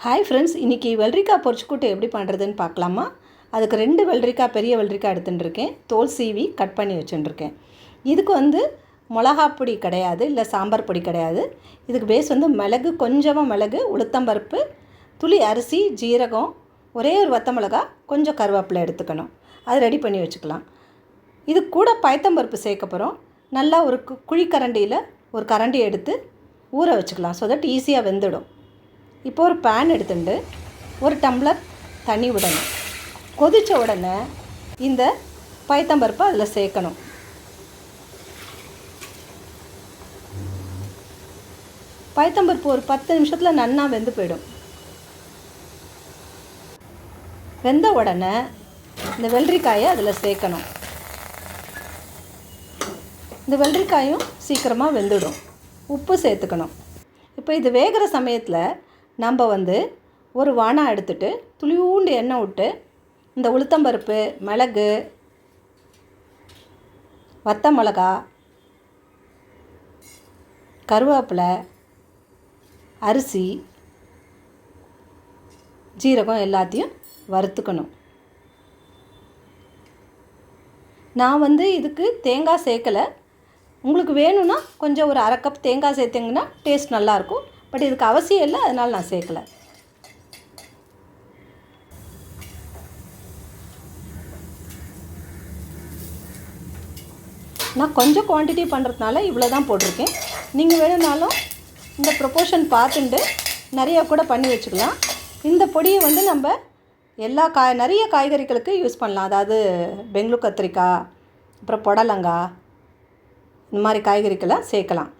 Hi friends, இன்றைக்கி வெள்ளரிக்காய் பொரிச்சுக்கூட்டு எப்படி பண்ணுறதுன்னு பார்க்கலாமா? அதுக்கு 2 வெள்ளரிக்காய், பெரிய வெள்ளரிக்காய் எடுத்துட்டுருக்கேன். தோல் சீவி கட் பண்ணி வச்சுட்டுருக்கேன். இதுக்கு மிளகாப் பொடி கிடையாது, இல்லை சாம்பார் பொடி கிடையாது. இதுக்கு பேஸ் மிளகு, கொஞ்சமாக மிளகு, உளுத்தம்பருப்பு, துளி அரிசி, ஜீரகம், ஒரே ஒரு வத்த மிளகா, கொஞ்சம் கருவேப்பிலை எடுத்துக்கணும். அது ரெடி பண்ணி வச்சுக்கலாம். இது கூட பயத்தம்பருப்பு சேர்க்க போகிறோம். நல்லா ஒரு குழிக்கரண்டியில் ஒரு கரண்டி எடுத்து ஊற வச்சுக்கலாம். ஸோ தட் ஈஸியாக வெந்துடும். இப்போ ஒரு பேன் எடுத்துட்டு ஒரு டம்ளர் தண்ணி விடணும். கொதித்த உடனே இந்த பயத்தம்பருப்பை அதில் சேர்க்கணும். பயத்தம்பருப்பு ஒரு 10 நிமிஷத்தில் நன்னா வெந்து போயிடும். வெந்த உடனே இந்த வெள்ளரிக்காயை அதில் சேர்க்கணும். இந்த வெள்ளரிக்காயும் சீக்கிரமாக வெந்துடும். உப்பு சேர்த்துக்கணும். இப்போ இது வேகிற சமயத்தில் நம்ம ஒரு வானம் எடுத்துட்டு துளியூண்டு எண்ணெய் விட்டு இந்த உளுத்தம்பருப்பு, மிளகு, வத்த மிளகா, கருவேப்பிலை, அரிசி, ஜீரகம் எல்லாத்தையும் வறுத்துக்கணும். நான் இதுக்கு தேங்காய் சேர்க்கலை. உங்களுக்கு வேணும்னா கொஞ்சம் ஒரு 1/2 கப் தேங்காய் சேர்த்திங்கன்னா டேஸ்ட் நல்லாயிருக்கும். பட் இதுக்கு அவசியம் இல்லை, அதனால் நான் சேர்க்கலை. நான் கொஞ்சம் குவான்டிட்டி பண்ணுறதுனால இவ்வளோ தான் போட்டிருக்கேன். நீங்கள் வேணும்னாலும் இந்த ப்ரொப்போர்ஷன் பார்த்துட்டு நிறையா கூட பண்ணி வச்சுக்கலாம். இந்த பொடியை நம்ம நிறைய காய்கறிகளுக்கு யூஸ் பண்ணலாம். அதாவது பெங்களூர் கத்திரிக்காய், அப்புறம் புடலங்காய், இந்த மாதிரி காய்கறிக்கெல்லாம் சேர்க்கலாம்.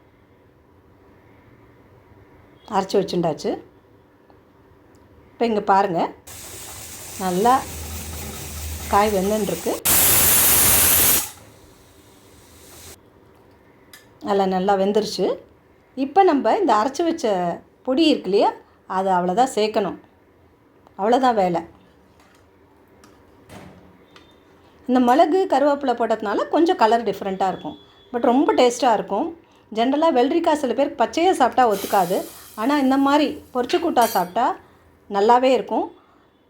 அரைச்சி வச்சுட்டாச்சு. இப்போ இங்கே பாருங்கள், நல்லா காய் வெந்துருக்கு. அதில் நல்லா வெந்துருச்சு. இப்போ நம்ம இந்த அரைச்சி வச்ச பொடி இருக்கு இல்லையா, அதை அவ்வளோதான் சேர்க்கணும். அவ்வளோதான் வேலை. இந்த மிளகு, கருவேப்பிலை போட்டதுனால கொஞ்சம் கலர் டிஃப்ரெண்ட்டாக இருக்கும். பட் ரொம்ப டேஸ்ட்டாக இருக்கும். ஜென்ரலாக வெள்ளரிக்காய் சில பேருக்கு பச்சையாக சாப்பிட்டா ஒத்துக்காது. ஆனால் இந்த மாதிரி பொரிச்சு கூட்டா சாப்பிட்டா நல்லாவே இருக்கும்.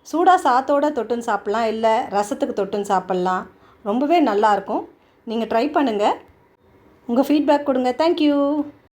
சூடாக சாத்தோடு தொட்டுன்னு சாப்பிட்லாம், இல்லை ரசத்துக்கு தொட்டுன்னு சாப்பிட்லாம். ரொம்பவே நல்லாயிருக்கும். நீங்கள் ட்ரை பண்ணுங்கள். உங்கள் ஃபீட்பேக் கொடுங்க. தேங்க்யூ.